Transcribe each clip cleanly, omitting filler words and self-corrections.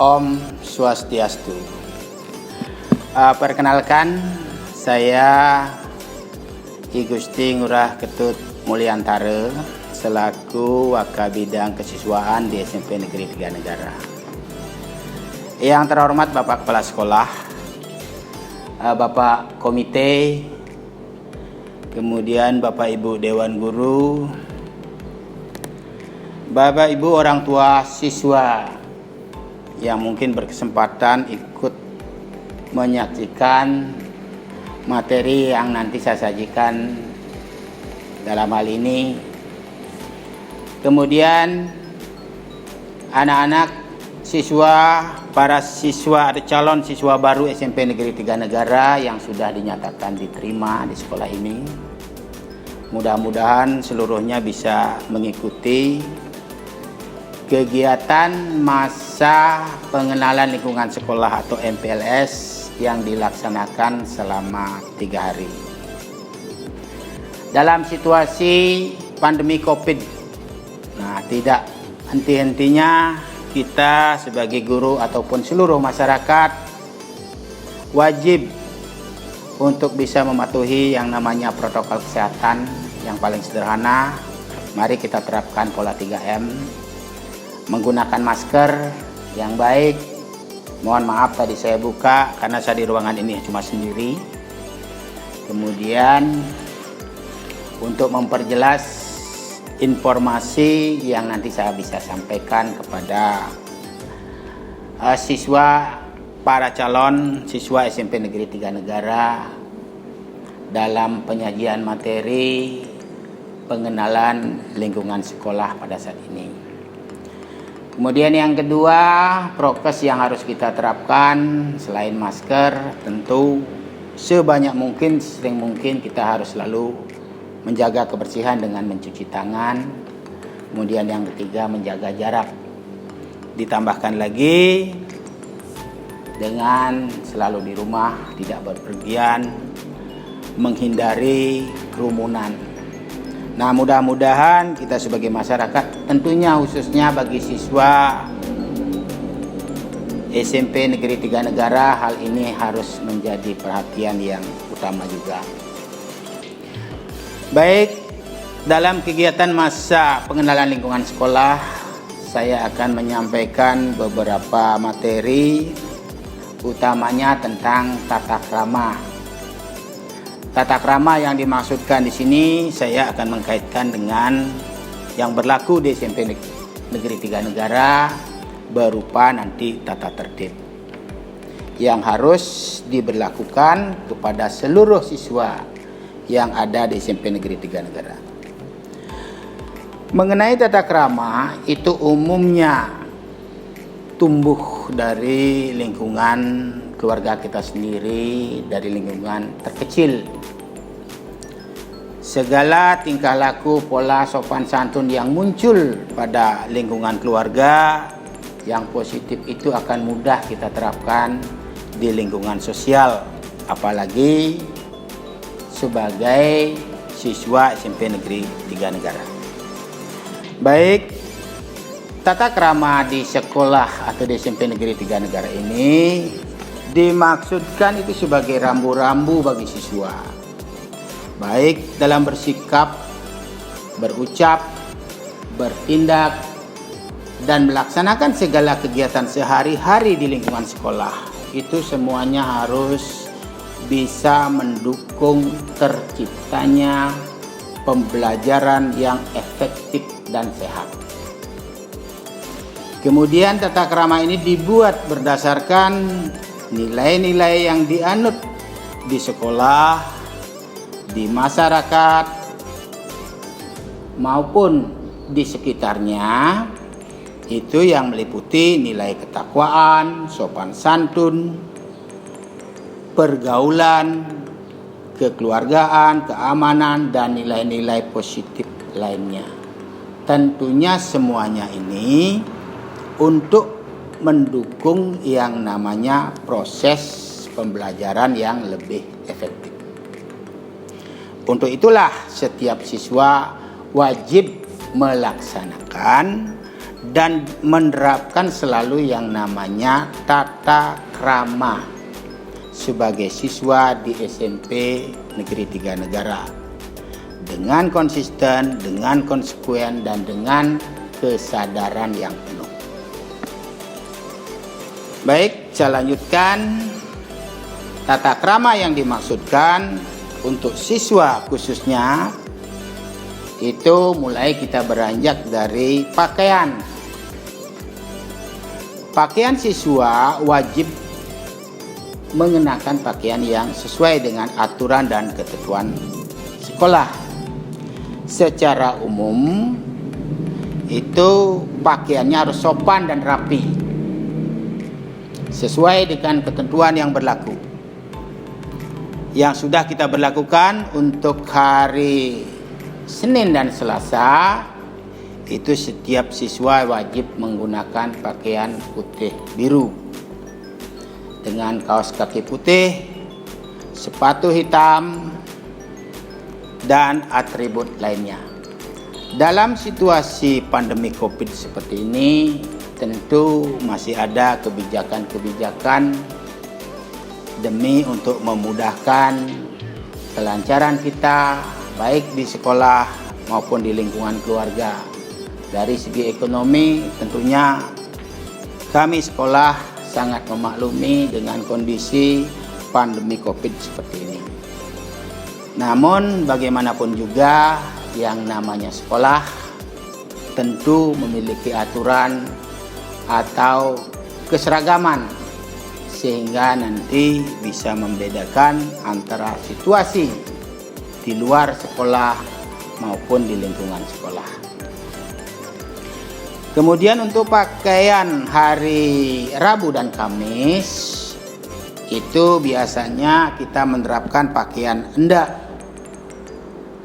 Om Swastiastu. Perkenalkan, saya I Gusti Ngurah Ketut Mulyantara selaku Wakabidang Kesiswaan di SMP Negeri 3 Negara. Yang terhormat Bapak Kepala Sekolah, Bapak Komite, kemudian Bapak Ibu Dewan Guru, Bapak Ibu orang tua siswa yang mungkin berkesempatan ikut menyaksikan materi yang nanti saya sajikan dalam hal ini. Kemudian anak-anak siswa, para siswa atau calon siswa baru SMP Negeri 3 Negara yang sudah dinyatakan diterima di sekolah ini. Mudah-mudahan seluruhnya bisa mengikuti kegiatan masa pengenalan lingkungan sekolah atau MPLS yang dilaksanakan selama 3 hari. Dalam situasi pandemi COVID, tidak henti-hentinya kita sebagai guru ataupun seluruh masyarakat wajib untuk bisa mematuhi yang namanya protokol kesehatan yang paling sederhana. Mari kita terapkan pola 3M. Menggunakan masker yang baik. Mohon maaf tadi saya buka karena saya di ruangan ini cuma sendiri. Kemudian untuk memperjelas informasi yang nanti saya bisa sampaikan kepada siswa, para calon siswa SMP Negeri 3 Negara dalam penyajian materi pengenalan lingkungan sekolah pada saat ini. Kemudian yang kedua, prokes yang harus kita terapkan selain masker, tentu sebanyak mungkin, sering mungkin kita harus selalu menjaga kebersihan dengan mencuci tangan. Kemudian yang ketiga, menjaga jarak. Ditambahkan lagi dengan selalu di rumah, tidak berpergian, menghindari kerumunan. Nah, mudah-mudahan kita sebagai masyarakat, tentunya khususnya bagi siswa SMP Negeri 3 Negara, hal ini harus menjadi perhatian yang utama juga. Baik, dalam kegiatan masa pengenalan lingkungan sekolah, saya akan menyampaikan beberapa materi, utamanya tentang tata krama. Tata krama yang dimaksudkan di sini saya akan mengkaitkan dengan yang berlaku di SMP Negeri 3 Negara berupa nanti tata tertib yang harus diberlakukan kepada seluruh siswa yang ada di SMP Negeri 3 Negara. Mengenai tata krama itu umumnya tumbuh dari lingkungan keluarga kita sendiri, dari lingkungan terkecil. Segala tingkah laku, pola sopan santun yang muncul pada lingkungan keluarga yang positif itu akan mudah kita terapkan di lingkungan sosial, apalagi sebagai siswa SMP Negeri 3 Negara. Baik, tata krama di sekolah atau di SMP Negeri 3 Negara ini dimaksudkan itu sebagai rambu-rambu bagi siswa, baik dalam bersikap, berucap, bertindak, dan melaksanakan segala kegiatan sehari-hari di lingkungan sekolah. Itu semuanya harus bisa mendukung terciptanya pembelajaran yang efektif dan sehat. Kemudian tata krama ini dibuat berdasarkan nilai-nilai yang dianut di sekolah, di masyarakat, maupun di sekitarnya, itu yang meliputi nilai ketakwaan, sopan santun, pergaulan, kekeluargaan, keamanan, dan nilai-nilai positif lainnya. Tentunya semuanya ini untuk mendukung yang namanya proses pembelajaran yang lebih efektif. Untuk itulah setiap siswa wajib melaksanakan dan menerapkan selalu yang namanya tata krama sebagai siswa di SMP Negeri 3 Negara dengan konsisten, dengan konsekuen, dan dengan kesadaran yang penuh. Baik, saya lanjutkan. Tata krama yang dimaksudkan untuk siswa khususnya itu mulai kita beranjak dari pakaian. Pakaian siswa wajib mengenakan pakaian yang sesuai dengan aturan dan ketentuan sekolah. Secara umum itu pakaiannya harus sopan dan rapi, sesuai dengan ketentuan yang berlaku. Yang sudah kita berlakukan untuk hari Senin dan Selasa, itu setiap siswa wajib menggunakan pakaian putih biru dengan kaos kaki putih, sepatu hitam, dan atribut lainnya. Dalam situasi pandemi COVID seperti ini, tentu masih ada kebijakan-kebijakan demi untuk memudahkan kelancaran kita, baik di sekolah maupun di lingkungan keluarga. Dari segi ekonomi, tentunya kami sekolah sangat memaklumi dengan kondisi pandemi COVID seperti ini. Namun bagaimanapun juga yang namanya sekolah tentu memiliki aturan atau keseragaman sehingga nanti bisa membedakan antara situasi di luar sekolah maupun di lingkungan sekolah. Kemudian untuk pakaian hari Rabu dan Kamis itu biasanya kita menerapkan pakaian endak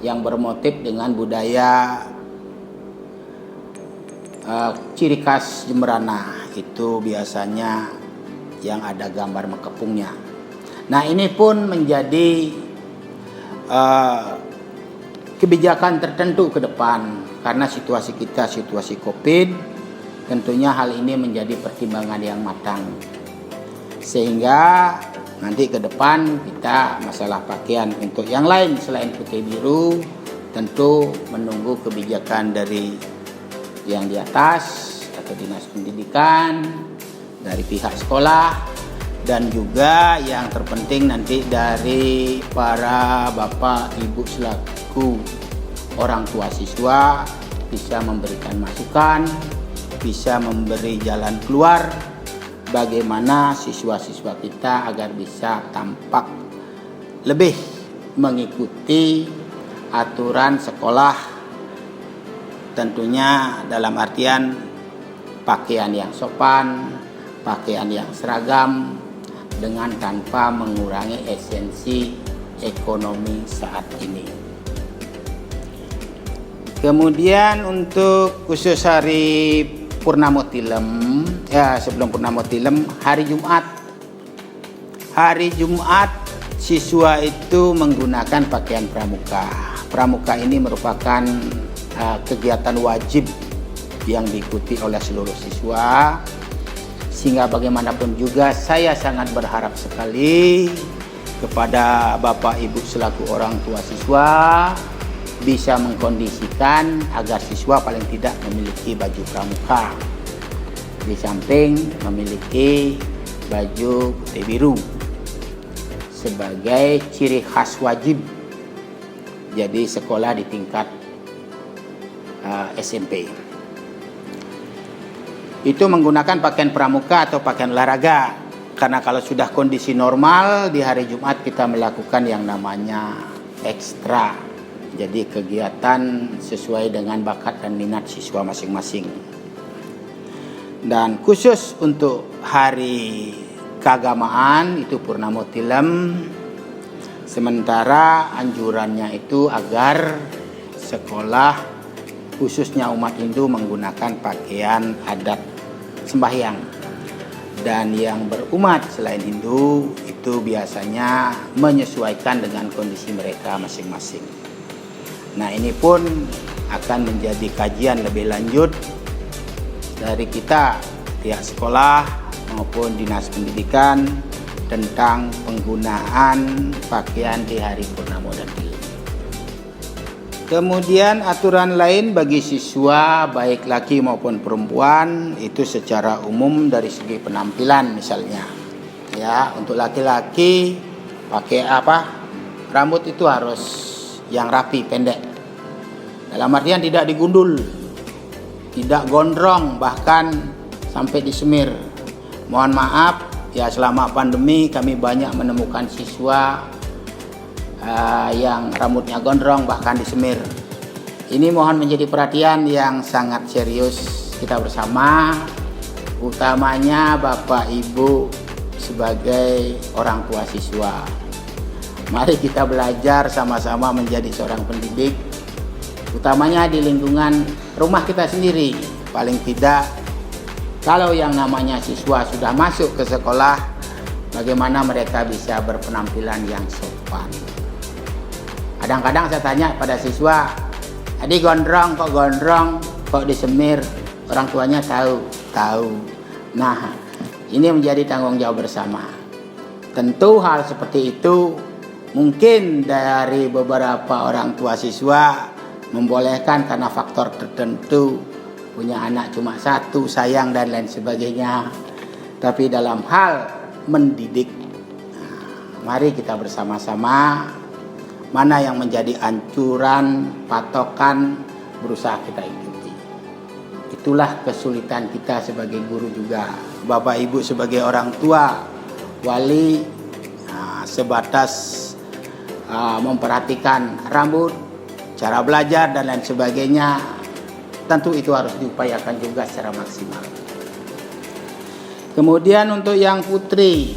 yang bermotif dengan budaya ciri khas Jemberana. Itu biasanya yang ada gambar mekepungnya. Nah, ini pun menjadi kebijakan tertentu ke depan karena situasi kita situasi COVID, tentunya hal ini menjadi pertimbangan yang matang sehingga nanti ke depan kita masalah pakaian untuk yang lain selain putih biru tentu menunggu kebijakan dari yang di atas atau dinas pendidikan, dari pihak sekolah, dan juga yang terpenting nanti dari para bapak ibu selaku orang tua siswa bisa memberikan masukan, bisa memberi jalan keluar bagaimana siswa-siswa kita agar bisa tampak lebih mengikuti aturan sekolah, tentunya dalam artian pakaian yang sopan, pakaian yang seragam dengan tanpa mengurangi esensi ekonomi saat ini. Kemudian untuk khusus hari Purnamo Tilem, sebelum Purnamo Tilem, hari Jumat. Hari Jumat siswa itu menggunakan pakaian pramuka. Pramuka ini merupakan kegiatan wajib yang diikuti oleh seluruh siswa. Sehingga bagaimanapun juga saya sangat berharap sekali kepada Bapak Ibu selaku orang tua siswa bisa mengkondisikan agar siswa paling tidak memiliki baju pramuka, di samping memiliki baju putih biru sebagai ciri khas wajib jadi sekolah di tingkat SMP. Itu menggunakan pakaian pramuka atau pakaian olahraga, karena kalau sudah kondisi normal di hari Jumat kita melakukan yang namanya ekstra. Jadi kegiatan sesuai dengan bakat dan minat siswa masing-masing. Dan khusus untuk hari keagamaan itu Purnamo Tilem, sementara anjurannya itu agar sekolah khususnya umat Hindu menggunakan pakaian adat sembahyang. Dan yang berumat selain Hindu itu biasanya menyesuaikan dengan kondisi mereka masing-masing. Nah, ini pun akan menjadi kajian lebih lanjut dari kita pihak sekolah maupun dinas pendidikan tentang penggunaan pakaian di hari purnama Udadi. Kemudian aturan lain bagi siswa baik laki maupun perempuan itu secara umum dari segi penampilan misalnya. Ya, untuk laki-laki pakai rambut itu harus yang rapi, pendek. Dalam artian tidak digundul, tidak gondrong, bahkan sampai disemir. Mohon maaf, ya selama pandemi kami banyak menemukan siswa yang rambutnya gondrong bahkan disemir. Ini mohon menjadi perhatian yang sangat serius kita bersama, utamanya Bapak Ibu sebagai orang tua siswa. Mari kita belajar sama-sama menjadi seorang pendidik, utamanya di lingkungan rumah kita sendiri. Paling tidak, kalau yang namanya siswa sudah masuk ke sekolah, bagaimana mereka bisa berpenampilan yang sopan. Kadang-kadang saya tanya pada siswa, "Adik gondrong, kok disemir?" Orang tuanya tahu. Nah, ini menjadi tanggung jawab bersama. Tentu hal seperti itu mungkin dari beberapa orang tua siswa membolehkan karena faktor tertentu, punya anak cuma satu, sayang dan lain sebagainya. Tapi dalam hal mendidik, mari kita bersama-sama mana yang menjadi anjuran, patokan, berusaha kita ikuti. Itulah kesulitan kita sebagai guru juga. Bapak Ibu sebagai orang tua, wali, sebatas memperhatikan rambut, cara belajar dan lain sebagainya, tentu itu harus diupayakan juga secara maksimal. Kemudian untuk yang putri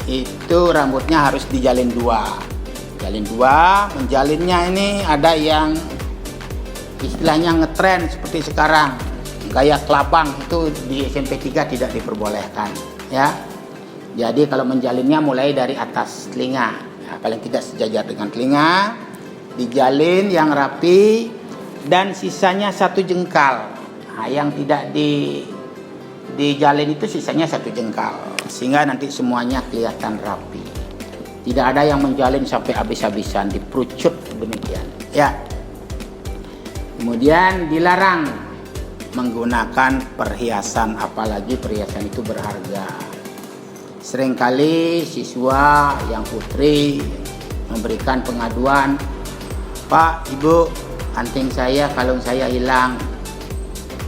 itu rambutnya harus dijalin dua. Menjalinnya ini ada yang istilahnya ngetren seperti sekarang, gaya kelabang, itu di SMP 3 tidak diperbolehkan, ya. Jadi kalau menjalinnya mulai dari atas telinga, paling tidak sejajar dengan telinga, dijalin yang rapi dan sisanya 1 jengkal. Nah, yang tidak dijalin itu sisanya 1 jengkal, sehingga nanti semuanya kelihatan rapi. Tidak ada yang menjalin sampai habis-habisan, diprucut demikian, ya. Kemudian dilarang menggunakan perhiasan, apalagi perhiasan itu berharga. Seringkali siswa yang putri memberikan pengaduan, "Pak, Ibu, anting saya, kalung saya hilang."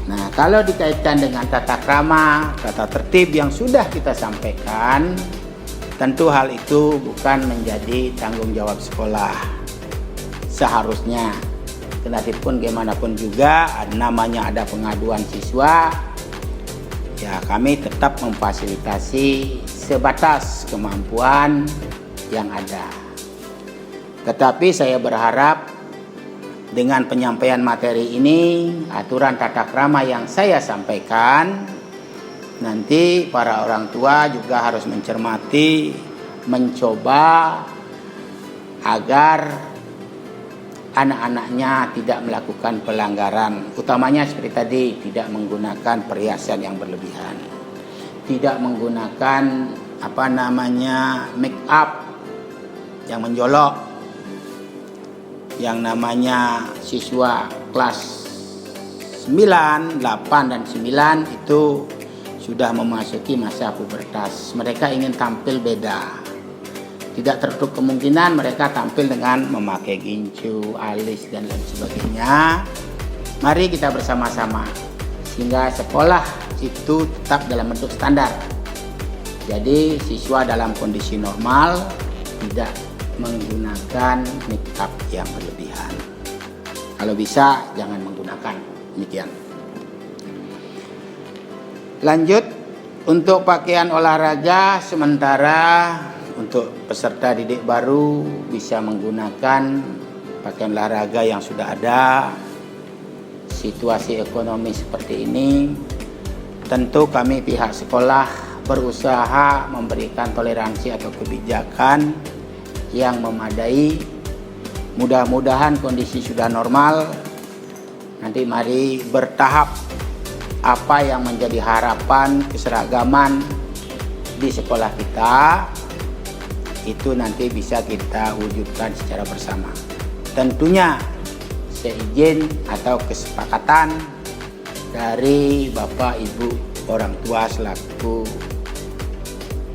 Nah, kalau dikaitkan dengan tata krama, tata tertib yang sudah kita sampaikan, tentu hal itu bukan menjadi tanggung jawab sekolah. Seharusnya, kendatipun gimana pun juga, namanya ada pengaduan siswa, ya kami tetap memfasilitasi sebatas kemampuan yang ada. Tetapi saya berharap dengan penyampaian materi ini, aturan tata krama yang saya sampaikan, nanti para orang tua juga harus mencermati, mencoba agar anak-anaknya tidak melakukan pelanggaran. Utamanya seperti tadi, tidak menggunakan perhiasan yang berlebihan, tidak menggunakan make up yang menjolok. Yang namanya siswa kelas 9, 8, dan 9 itu sudah memasuki masa pubertas. Mereka ingin tampil beda. Tidak tertutup kemungkinan mereka tampil dengan memakai gincu, alis, dan lain sebagainya. Mari kita bersama-sama sehingga sekolah itu tetap dalam bentuk standar. Jadi siswa dalam kondisi normal tidak menggunakan make up yang berlebihan. Kalau bisa jangan menggunakan. Demikian. Lanjut, untuk pakaian olahraga sementara untuk peserta didik baru bisa menggunakan pakaian olahraga yang sudah ada. Situasi ekonomi seperti ini, tentu kami pihak sekolah berusaha memberikan toleransi atau kebijakan yang memadai. Mudah-mudahan kondisi sudah normal. Nanti mari bertahap apa yang menjadi harapan keseragaman di sekolah kita, itu nanti bisa kita wujudkan secara bersama. Tentunya seizin atau kesepakatan dari Bapak Ibu orang tua selaku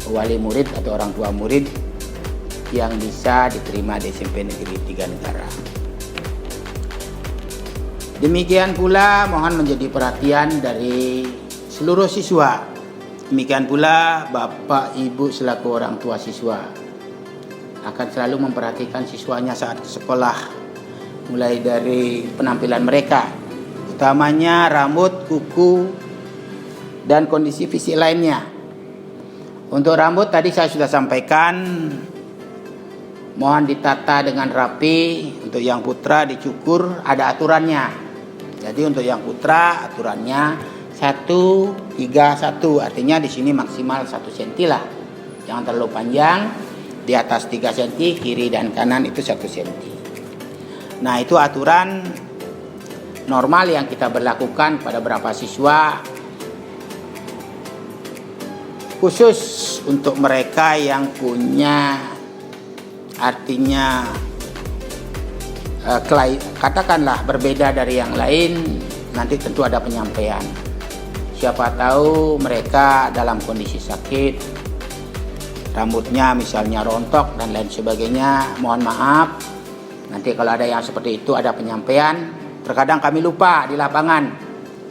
wali murid atau orang tua murid yang bisa diterima di SMP Negeri 3 Negara. Demikian pula mohon menjadi perhatian dari seluruh siswa. Demikian pula Bapak Ibu selaku orang tua siswa akan selalu memperhatikan siswanya saat ke sekolah, mulai dari penampilan mereka, utamanya rambut, kuku, dan kondisi fisik lainnya. Untuk rambut tadi saya sudah sampaikan, mohon ditata dengan rapi. Untuk yang putra dicukur, ada aturannya. Jadi untuk yang putra aturannya 1, 3, 1. Artinya di sini maksimal 1 cm lah. Jangan terlalu panjang. Di atas 3 cm, kiri dan kanan itu 1 cm. Nah, itu aturan normal yang kita berlakukan pada beberapa siswa, khusus untuk mereka yang punya, artinya katakanlah berbeda dari yang lain. Nanti tentu ada penyampaian. Siapa tahu mereka dalam kondisi sakit, rambutnya misalnya rontok dan lain sebagainya, mohon maaf. Nanti kalau ada yang seperti itu ada penyampaian. Terkadang kami lupa di lapangan,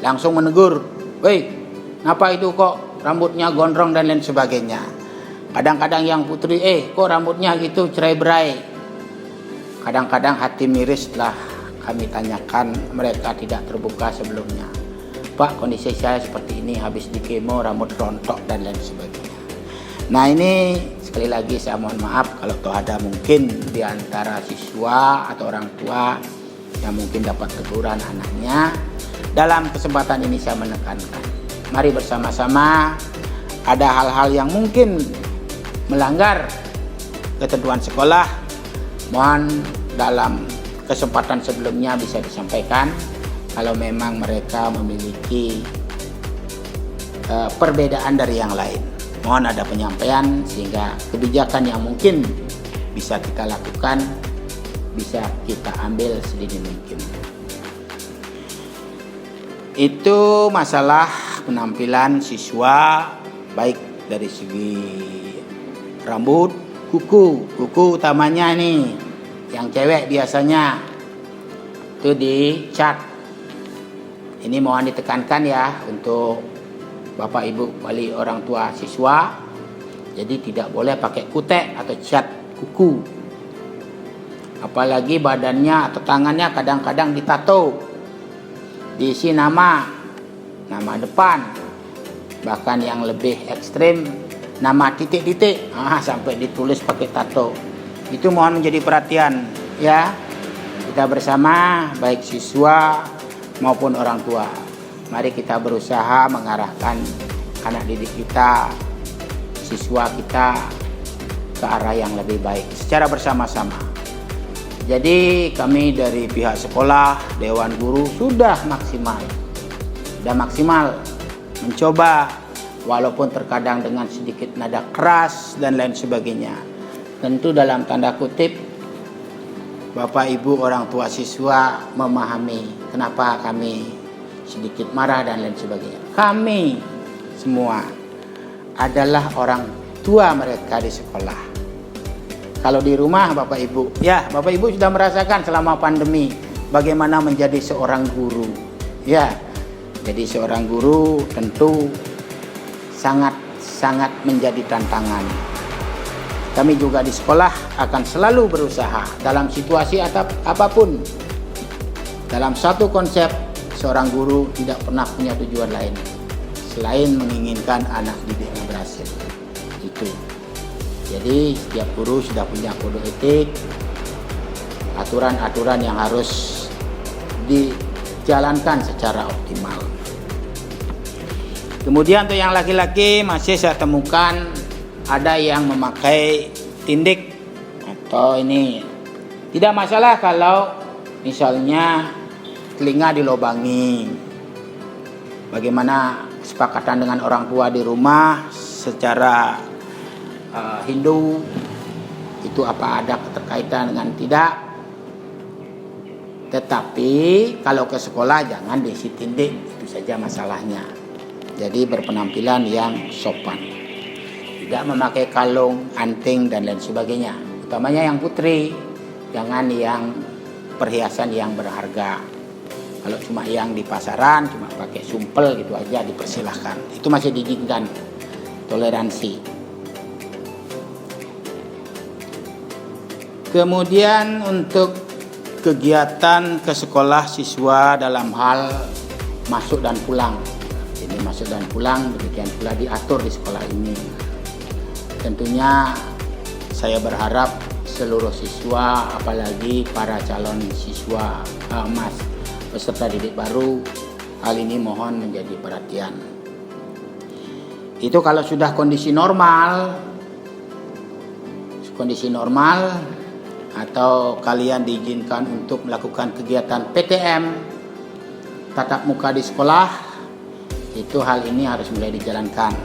langsung menegur, "Woi, kenapa itu kok rambutnya gondrong dan lain sebagainya." Kadang-kadang yang putri, kok rambutnya gitu cerai-berai. Kadang-kadang hati miris setelah kami tanyakan, mereka tidak terbuka sebelumnya. "Pak, kondisi saya seperti ini, habis di kemo, rambut rontok dan lain sebagainya." Nah, ini sekali lagi saya mohon maaf kalau toh ada mungkin di antara siswa atau orang tua yang mungkin dapat teguran anaknya. Dalam kesempatan ini saya menekankan, mari bersama-sama, ada hal-hal yang mungkin melanggar ketentuan sekolah, mohon dalam kesempatan sebelumnya bisa disampaikan. Kalau memang mereka memiliki perbedaan dari yang lain, mohon ada penyampaian sehingga kebijakan yang mungkin bisa kita lakukan bisa kita ambil sedini mungkin. Itu masalah penampilan siswa, baik dari segi rambut, kuku utamanya nih. Yang cewek biasanya itu dicat. Ini mohon ditekankan ya untuk Bapak Ibu wali orang tua siswa. Jadi tidak boleh pakai kutek atau cat kuku. Apalagi badannya atau tangannya kadang-kadang ditato. Diisi nama depan. Bahkan yang lebih ekstrim, nama titik-titik, sampai ditulis pakai tato. Itu mohon menjadi perhatian ya. Kita bersama, baik siswa maupun orang tua, mari kita berusaha mengarahkan anak didik kita, siswa kita ke arah yang lebih baik secara bersama-sama. Jadi kami dari pihak sekolah, Dewan Guru sudah maksimal mencoba, walaupun terkadang dengan sedikit nada keras dan lain sebagainya. Tentu dalam tanda kutip, Bapak Ibu orang tua siswa memahami kenapa kami sedikit marah dan lain sebagainya. Kami semua adalah orang tua mereka di sekolah. Kalau di rumah Bapak Ibu, ya Bapak Ibu sudah merasakan selama pandemi bagaimana menjadi seorang guru. Ya, jadi seorang guru tentu sangat menjadi tantangan. Kami juga di sekolah akan selalu berusaha dalam situasi apapun. Dalam satu konsep, seorang guru tidak pernah punya tujuan lain selain menginginkan anak didiknya berhasil. Itu. Jadi setiap guru sudah punya kode etik, aturan-aturan yang harus dijalankan secara optimal. Kemudian untuk yang laki-laki masih saya temukan ada yang memakai tindik atau ini. Tidak masalah kalau misalnya telinga dilobangi. Bagaimana kesepakatan dengan orang tua di rumah secara Hindu, itu apa ada keterkaitan dengan tidak. Tetapi kalau ke sekolah jangan diisi tindik, itu saja masalahnya. Jadi berpenampilan yang sopan, tidak memakai kalung, anting dan lain sebagainya. Utamanya yang putri, jangan yang perhiasan yang berharga. Kalau cuma yang di pasaran, cuma pakai sumpel gitu aja dipersilahkan. Itu masih diizinkan, toleransi. Kemudian untuk kegiatan ke sekolah siswa dalam hal masuk dan pulang. Ini masuk dan pulang demikian pula diatur di sekolah ini. Tentunya saya berharap seluruh siswa, apalagi para calon siswa peserta didik baru, hal ini mohon menjadi perhatian. Itu kalau sudah kondisi normal atau kalian diizinkan untuk melakukan kegiatan PTM tatap muka di sekolah, itu hal ini harus mulai dijalankan.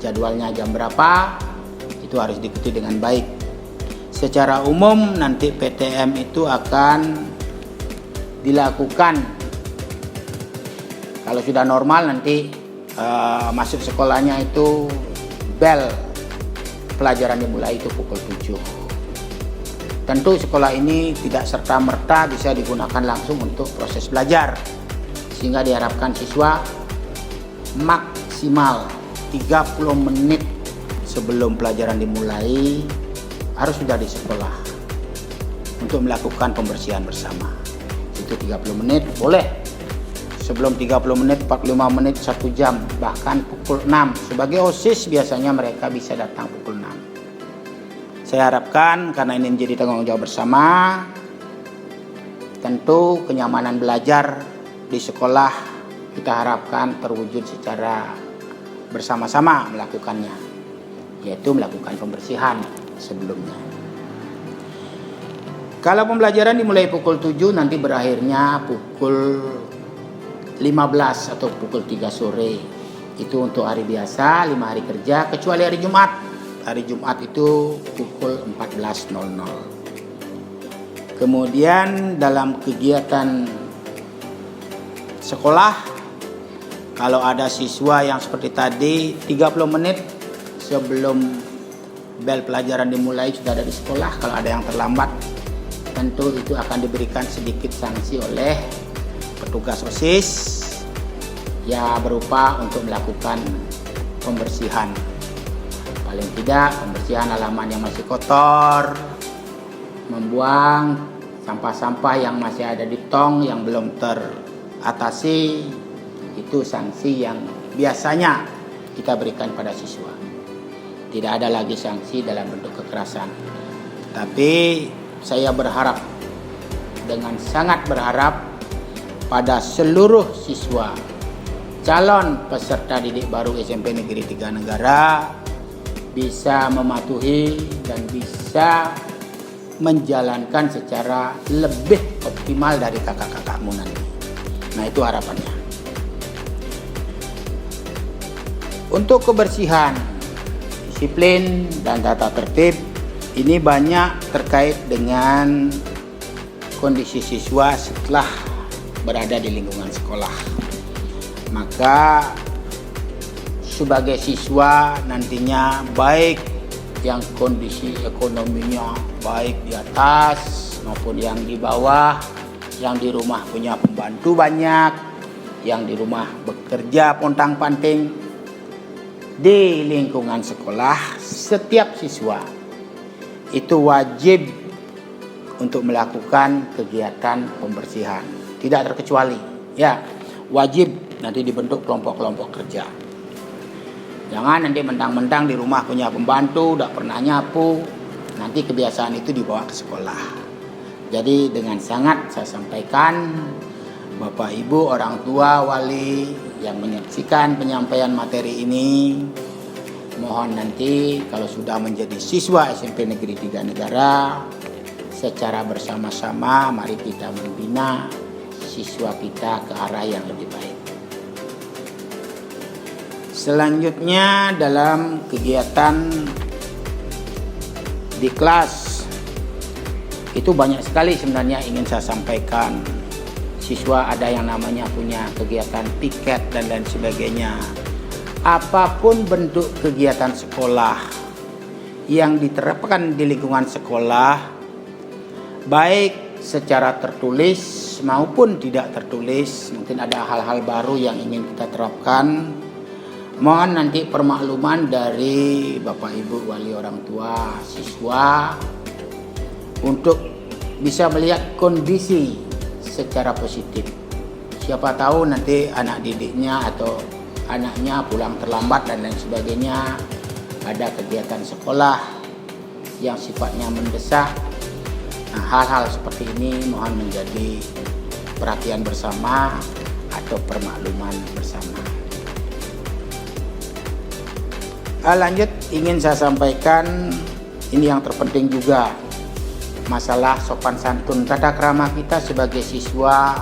Jadwalnya jam berapa, itu harus diikuti dengan baik. Secara umum nanti PTM itu akan dilakukan, kalau sudah normal nanti masuk sekolahnya itu bel pelajaran dimulai itu pukul 7. Tentu sekolah ini tidak serta-merta bisa digunakan langsung untuk proses belajar, sehingga diharapkan siswa maksimal 30 menit sebelum pelajaran dimulai harus sudah di sekolah untuk melakukan pembersihan bersama. Itu 30 menit boleh, sebelum 30 menit, 45 menit, 1 jam, bahkan pukul 6. Sebagai OSIS biasanya mereka bisa datang pukul 6. Saya harapkan karena ini menjadi tanggung jawab bersama, tentu kenyamanan belajar di sekolah kita harapkan terwujud secara bersama-sama melakukannya, yaitu melakukan pembersihan sebelumnya. Kalau pembelajaran dimulai pukul 7, nanti berakhirnya pukul 15 atau pukul 3 sore. Itu untuk hari biasa, 5 hari kerja, kecuali hari Jumat. Hari Jumat itu pukul 14.00. Kemudian dalam kegiatan sekolah, kalau ada siswa yang seperti tadi 30 menit sebelum bel pelajaran dimulai sudah ada di sekolah, kalau ada yang terlambat, tentu itu akan diberikan sedikit sanksi oleh petugas OSIS, ya berupa untuk melakukan pembersihan. Paling tidak pembersihan halaman yang masih kotor, membuang sampah-sampah yang masih ada di tong yang belum teratasi, itu sanksi yang biasanya kita berikan pada siswa. Tidak ada lagi sanksi dalam bentuk kekerasan. Tapi saya berharap, dengan sangat berharap pada seluruh siswa calon peserta didik baru SMP Negeri 3 Negara bisa mematuhi dan bisa menjalankan secara lebih optimal dari kakak-kakakmu nanti. Nah, itu harapannya. Untuk kebersihan, disiplin, dan tata tertib, ini banyak terkait dengan kondisi siswa setelah berada di lingkungan sekolah. Maka sebagai siswa nantinya, baik yang kondisi ekonominya baik di atas maupun yang di bawah, yang di rumah punya pembantu banyak, yang di rumah bekerja pontang-panting, di lingkungan sekolah setiap siswa itu wajib untuk melakukan kegiatan pembersihan, tidak terkecuali, ya wajib. Nanti dibentuk kelompok-kelompok kerja. Jangan nanti mentang-mentang di rumah punya pembantu, tidak pernah nyapu, nanti kebiasaan itu dibawa ke sekolah. Jadi dengan sangat saya sampaikan, Bapak Ibu, orang tua, wali yang menyaksikan penyampaian materi ini, mohon nanti kalau sudah menjadi siswa SMP Negeri 3 Negara, secara bersama-sama mari kita membina siswa kita ke arah yang lebih baik. Selanjutnya dalam kegiatan di kelas itu banyak sekali sebenarnya ingin saya sampaikan. Siswa ada yang namanya punya kegiatan piket dan lain sebagainya. Apapun bentuk kegiatan sekolah yang diterapkan di lingkungan sekolah, baik secara tertulis maupun tidak tertulis, mungkin ada hal-hal baru yang ingin kita terapkan. Mohon nanti permakluman dari Bapak Ibu wali orang tua siswa untuk bisa melihat kondisi secara positif. Siapa tahu nanti anak didiknya atau anaknya pulang terlambat dan lain sebagainya, ada kegiatan sekolah yang sifatnya mendesak. Nah, hal-hal seperti ini mohon menjadi perhatian bersama atau permakluman bersama. Lanjut ingin saya sampaikan ini yang terpenting juga, masalah sopan santun. Tata krama kita sebagai siswa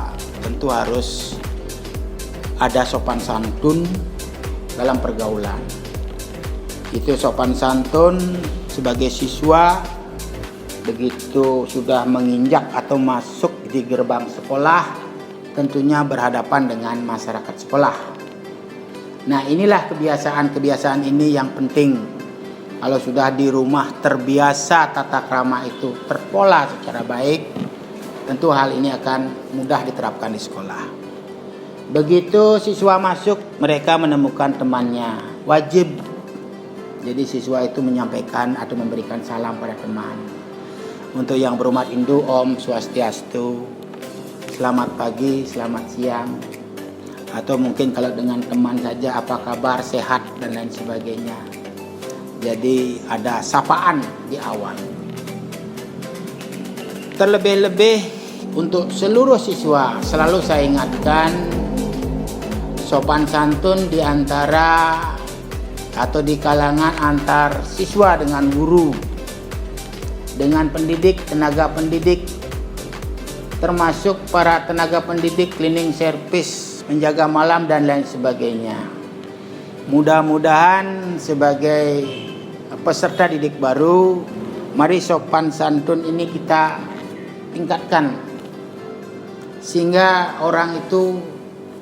tentu harus ada sopan santun dalam pergaulan. Itu sopan santun sebagai siswa begitu sudah menginjak atau masuk di gerbang sekolah, tentunya berhadapan dengan masyarakat sekolah. Nah, inilah kebiasaan-kebiasaan ini yang penting. Kalau sudah di rumah terbiasa tata krama itu terpola secara baik, tentu hal ini akan mudah diterapkan di sekolah. Begitu siswa masuk, mereka menemukan temannya, wajib. Jadi siswa itu menyampaikan atau memberikan salam pada teman. Untuk yang berumat Hindu, Om Swastiastu, selamat pagi, selamat siang. Atau mungkin kalau dengan teman saja, apa kabar, sehat, dan lain sebagainya. Jadi ada sapaan di awal. Terlebih-lebih untuk seluruh siswa, selalu saya ingatkan sopan santun di antara atau di kalangan antar siswa dengan guru, dengan pendidik, tenaga pendidik, termasuk para tenaga pendidik, cleaning service, menjaga malam dan lain sebagainya. Mudah-mudahan sebagai peserta didik baru, mari sopan santun ini kita tingkatkan sehingga orang itu,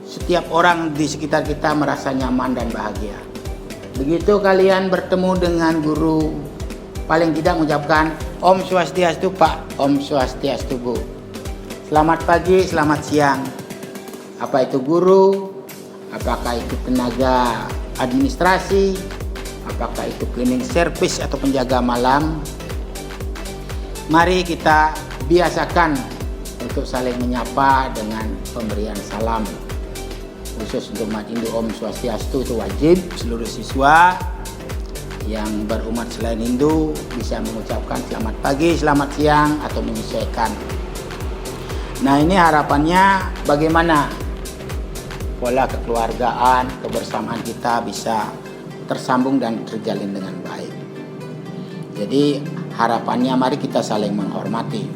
setiap orang di sekitar kita merasa nyaman dan bahagia. Begitu kalian bertemu dengan guru, paling tidak mengucapkan Om Swastiastu Pak, Om Swastiastu Bu. Selamat pagi, selamat siang. Apa itu guru? Apakah itu tenaga administrasi? Apakah itu cleaning service atau penjaga malam? Mari kita biasakan untuk saling menyapa dengan pemberian salam. Khusus untuk umat Hindu, Om Swastiastu itu wajib. Seluruh siswa yang berumat selain Hindu bisa mengucapkan selamat pagi, selamat siang atau menyesuaikan. Nah, ini harapannya bagaimana pola kekeluargaan, kebersamaan kita bisa tersambung dan terjalin dengan baik. Jadi harapannya mari kita saling menghormati.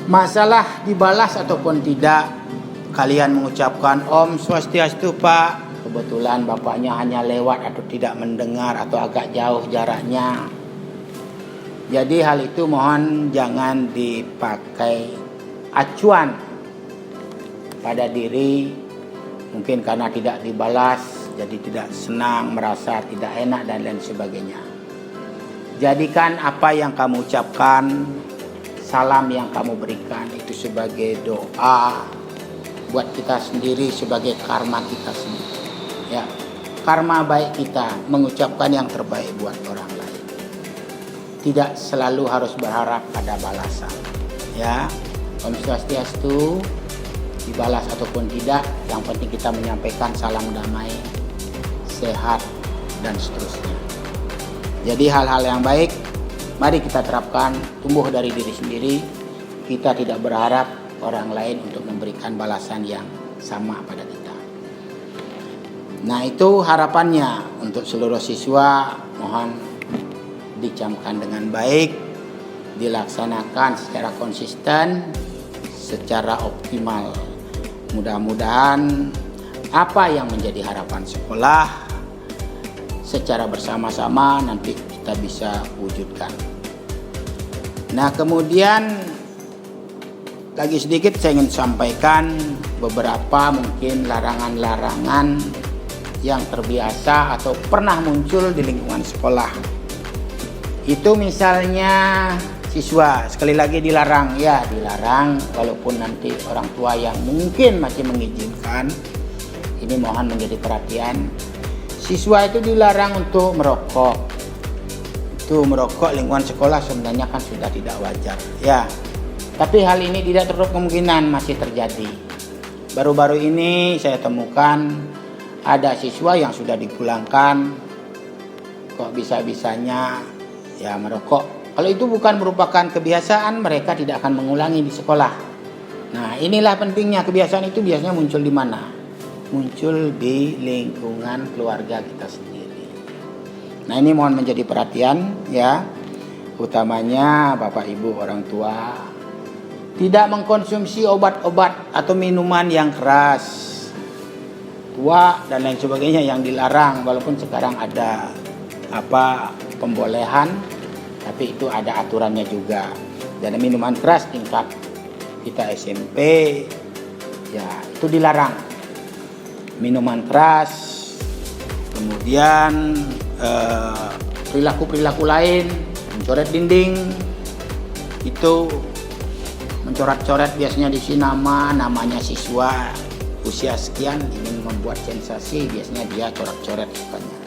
Masalah dibalas ataupun tidak, kalian mengucapkan Om Swastiastu Pak, kebetulan bapaknya hanya lewat atau tidak mendengar atau agak jauh jaraknya. Jadi hal itu mohon jangan dipakai acuan pada diri, mungkin karena tidak dibalas jadi tidak senang, merasa tidak enak dan lain sebagainya. Jadikan apa yang kamu ucapkan, salam yang kamu berikan itu sebagai doa buat kita sendiri, sebagai karma kita sendiri. Ya, karma baik kita mengucapkan yang terbaik buat orang lain. Tidak selalu harus berharap pada balasan. Ya, Om Swastiastu, dibalas ataupun tidak, yang penting kita menyampaikan salam damai, sehat, dan seterusnya. Jadi hal-hal yang baik mari kita terapkan, tumbuh dari diri sendiri. Kita tidak berharap orang lain untuk memberikan balasan yang sama pada kita. Nah, itu harapannya untuk seluruh siswa. Mohon dicamkan dengan baik, dilaksanakan secara konsisten secara optimal. Mudah-mudahan apa yang menjadi harapan sekolah secara bersama-sama nanti kita bisa wujudkan. Nah, kemudian lagi sedikit saya ingin sampaikan beberapa mungkin larangan-larangan yang terbiasa atau pernah muncul di lingkungan sekolah. Itu misalnya siswa sekali lagi dilarang, ya dilarang walaupun nanti orang tua yang mungkin masih mengizinkan. Ini mohon menjadi perhatian. Siswa itu dilarang untuk merokok. Itu merokok lingkungan sekolah sebenarnya kan sudah tidak wajar, ya. Tapi hal ini tidak tertutup kemungkinan masih terjadi. Baru-baru ini saya temukan ada siswa yang sudah dipulangkan kok bisa-bisanya ya merokok. Kalau itu bukan merupakan kebiasaan, mereka tidak akan mengulangi di sekolah. Nah, inilah pentingnya kebiasaan itu biasanya muncul di mana? Muncul di lingkungan keluarga kita sendiri. Nah, ini mohon menjadi perhatian ya, utamanya Bapak Ibu orang tua, tidak mengkonsumsi obat-obat atau minuman yang keras, tua dan lain sebagainya yang dilarang. Walaupun sekarang ada pembolehan, tapi itu ada aturannya juga. Dan minuman keras tingkat kita SMP ya itu dilarang. Minuman keras, kemudian perilaku-perilaku lain, mencoret dinding, itu mencoret-coret biasanya di sini namanya siswa usia sekian ingin membuat sensasi, biasanya dia coret-coret sukanya.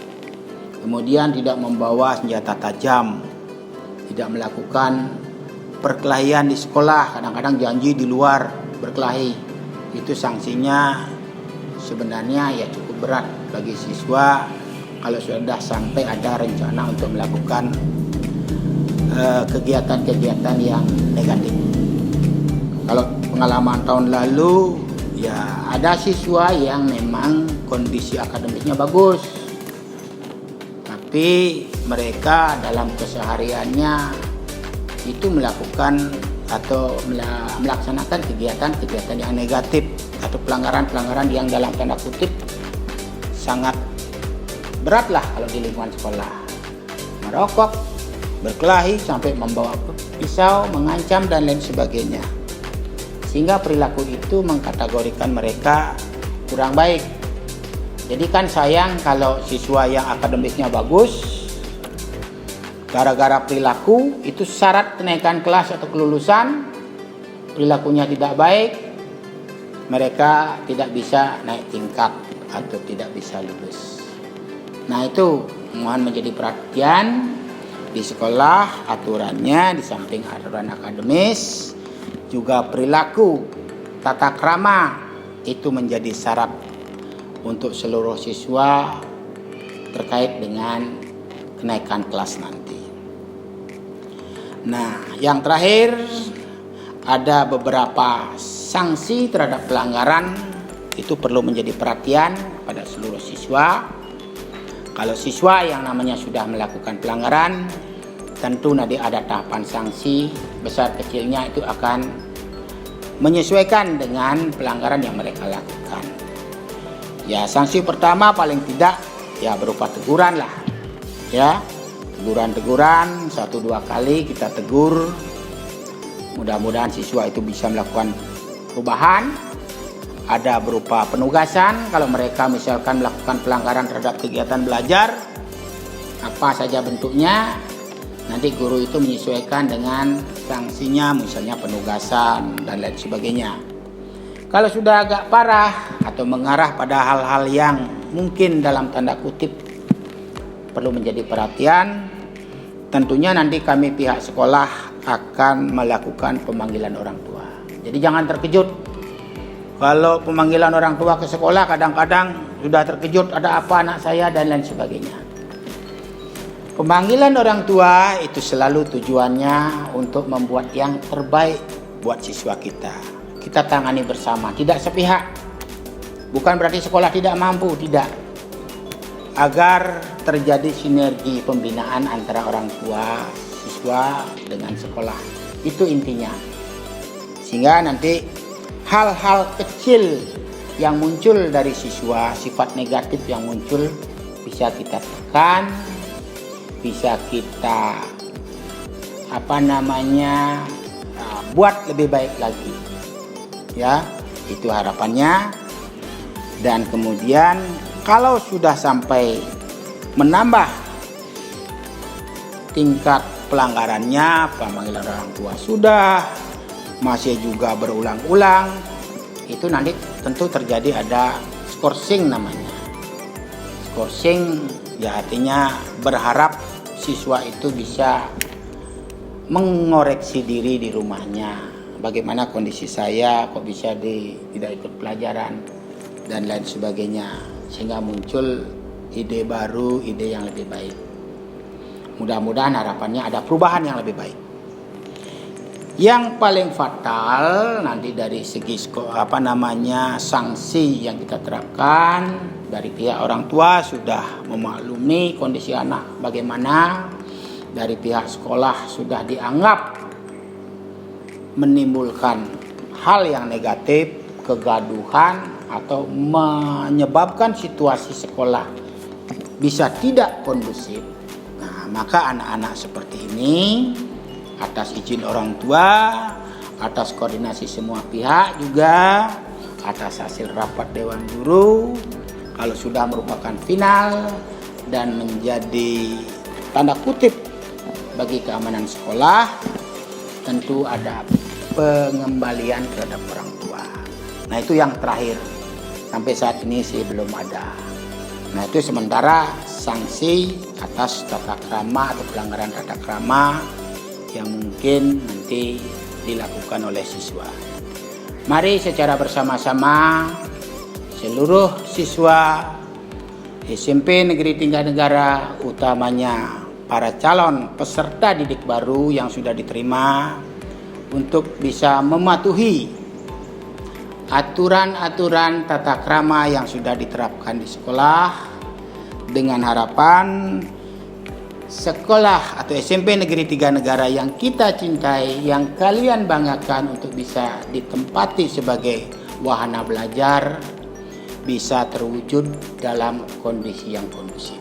Kemudian tidak membawa senjata tajam, tidak melakukan perkelahian di sekolah, kadang-kadang janji di luar berkelahi. Itu sanksinya sebenarnya ya cukup berat bagi siswa kalau sudah sampai ada rencana untuk melakukan kegiatan-kegiatan yang negatif. Kalau pengalaman tahun lalu ya ada siswa yang memang kondisi akademiknya bagus, tapi mereka dalam kesehariannya itu melakukan atau melaksanakan kegiatan-kegiatan yang negatif atau pelanggaran-pelanggaran yang dalam tanda kutip sangat berat lah kalau di lingkungan sekolah. Merokok, berkelahi, sampai membawa pisau, mengancam dan lain sebagainya. Sehingga perilaku itu mengkategorikan mereka kurang baik. Jadi kan sayang kalau siswa yang akademiknya bagus, gara-gara perilaku itu syarat kenaikan kelas atau kelulusan, perilakunya tidak baik, mereka tidak bisa naik tingkat atau tidak bisa lulus. Nah, itu mohon menjadi perhatian di sekolah. Aturannya di samping aturan akademis juga perilaku, tata krama itu menjadi syarat untuk seluruh siswa terkait dengan kenaikan kelas nanti. Nah, yang terakhir ada beberapa sanksi terhadap pelanggaran, itu perlu menjadi perhatian pada seluruh siswa. Kalau siswa yang namanya sudah melakukan pelanggaran, tentu nanti ada tahapan sanksi, besar kecilnya itu akan menyesuaikan dengan pelanggaran yang mereka lakukan. Ya, sanksi pertama paling tidak ya berupa teguran lah. Ya, teguran-teguran 1-2 kali kita tegur. Mudah-mudahan siswa itu bisa melakukan perubahan. Ada berupa penugasan kalau mereka misalkan melakukan pelanggaran terhadap kegiatan belajar, apa saja bentuknya, nanti guru itu menyesuaikan dengan sanksinya, misalnya penugasan dan lain sebagainya. Kalau sudah agak parah atau mengarah pada hal-hal yang mungkin dalam tanda kutip perlu menjadi perhatian, tentunya nanti kami pihak sekolah akan melakukan pemanggilan orang tua. Jadi jangan terkejut. Kalau pemanggilan orang tua ke sekolah kadang-kadang sudah terkejut, ada apa anak saya dan lain sebagainya. Pemanggilan orang tua itu selalu tujuannya untuk membuat yang terbaik buat siswa kita. Kita tangani bersama, tidak sepihak. Bukan berarti sekolah tidak mampu, tidak. Agar terjadi sinergi pembinaan antara orang tua, siswa dengan sekolah. Itu intinya. Sehingga nanti hal-hal kecil yang muncul dari siswa, sifat negatif yang muncul bisa kita tekan, bisa kita buat lebih baik lagi. Ya, itu harapannya. Dan kemudian kalau sudah sampai menambah tingkat pelanggarannya, pemanggilan orang tua sudah, masih juga berulang-ulang, itu nanti tentu terjadi ada skorsing namanya. Skorsing ya artinya berharap siswa itu bisa mengoreksi diri di rumahnya. Bagaimana kondisi saya, kok bisa tidak ikut pelajaran dan lain sebagainya, sehingga muncul ide baru, ide yang lebih baik. Mudah-mudahan harapannya ada perubahan yang lebih baik. Yang paling fatal nanti dari segi sanksi yang kita terapkan, dari pihak orang tua sudah memaklumi kondisi anak bagaimana, dari pihak sekolah sudah dianggap menimbulkan hal yang negatif, kegaduhan, atau menyebabkan situasi sekolah bisa tidak kondusif. Nah, maka anak-anak seperti ini atas izin orang tua, atas koordinasi semua pihak juga, atas hasil rapat Dewan Guru, kalau sudah merupakan final dan menjadi tanda kutip bagi keamanan sekolah, tentu ada pengembalian terhadap orang tua. Nah, itu yang terakhir. Sampai saat ini sih belum ada. Nah, itu sementara sanksi atas tata krama atau pelanggaran tata krama yang mungkin nanti dilakukan oleh siswa. Mari secara bersama-sama seluruh siswa SMP Negeri Tiga Negara, utamanya para calon peserta didik baru yang sudah diterima, untuk bisa mematuhi aturan-aturan tata krama yang sudah diterapkan di sekolah, dengan harapan sekolah atau SMP Negeri Tiga Negara yang kita cintai, yang kalian banggakan untuk bisa ditempati sebagai wahana belajar, bisa terwujud dalam kondisi yang kondusif.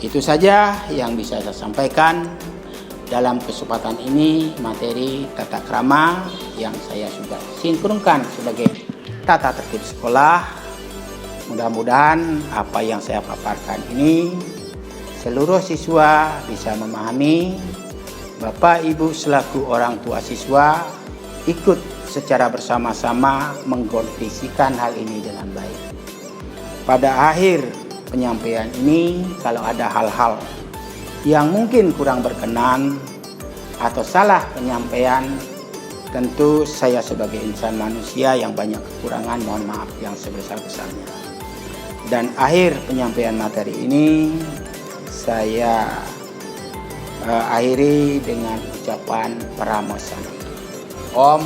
Itu saja yang bisa saya sampaikan dalam kesempatan ini, materi tata krama yang saya sudah sinkronkan sebagai tata tertib sekolah. Mudah-mudahan apa yang saya paparkan ini seluruh siswa bisa memahami. Bapak Ibu selaku orang tua siswa ikut secara bersama-sama mengkondisikan hal ini dengan baik. Pada akhir penyampaian ini, kalau ada hal-hal yang mungkin kurang berkenan atau salah penyampaian, tentu saya sebagai insan manusia yang banyak kekurangan, mohon maaf yang sebesar-besarnya. Dan akhir penyampaian materi ini saya akhiri dengan ucapan Paramo Santi. Om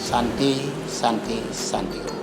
Santi Santi Santi.